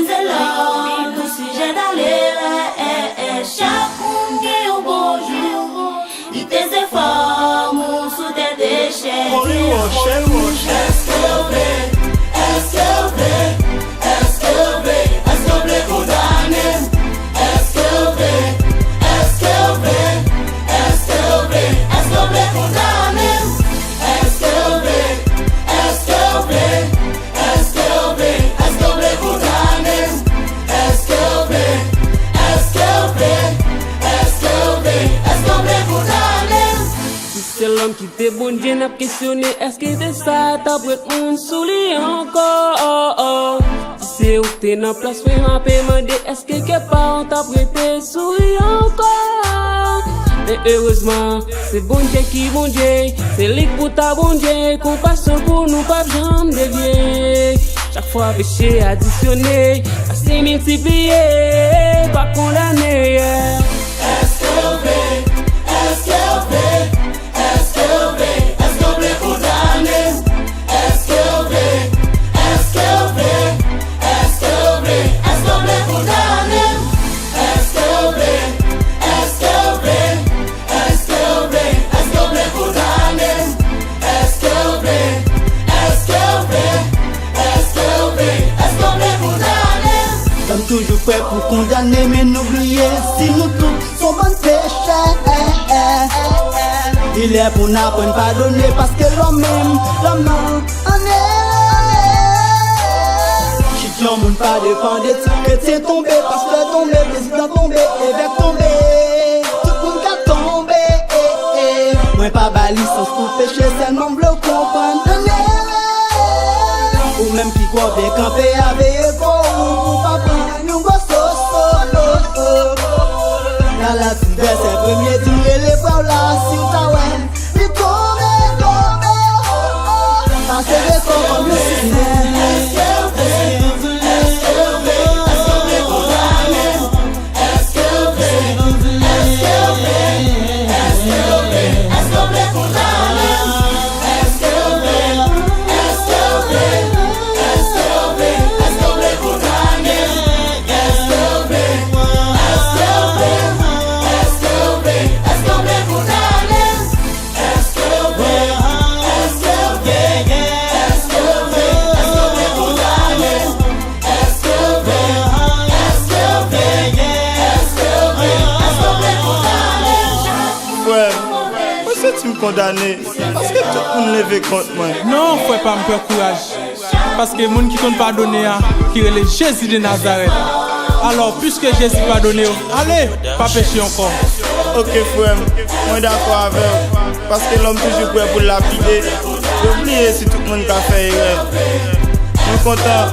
là, le sujet d'aller, chaque monde qui est au bonjour, il tes efforts, sous tes déchets. C'est l'homme qui te bon Dieu n'a questionné. Est-ce que c'est ça t'as pris mon souli encore? Si c'est où t'es dans place, fais-moi demander. Est-ce que quelque part t'as prêté souri encore? Mais heureusement, c'est bon Dieu qui bon Dieu. C'est lui pour ta bon Dieu. Compassion pour nous, pas jamais dévier. Chaque fois péché additionné, assez multiplié, pas condamné. Toujours prêt pour condamner, mais n'oubliez si nous tous sommes bonnes péchés. Il est pour n'apprendre à pardonner parce que l'homme même, l'homme en est. Si tu n'as pas défendu, que tu es tombé parce que tombé, président tombé, évêque tombé, tout le monde a tombé. Moi pas licence pour pécher, seulement me le comprendre. Ou même qui croit bien camper avec eux pour papa. La c'est premier tour et les bras là sur ta web. Il tombe, parce que les corps comme le système. Tu me condamnes parce que tout le monde lève contre moi. Non, faut pas me faire courage. Parce que les gens qui comptent pardonner, qui est le Jésus de Nazareth. Alors, puisque Jésus pardonne, allez, pas pécher encore. Ok, frère, moi d'accord avec vous. Parce que l'homme toujours prêt pour lapider. J'ai oublié si tout le monde a fait erreur. Je suis content.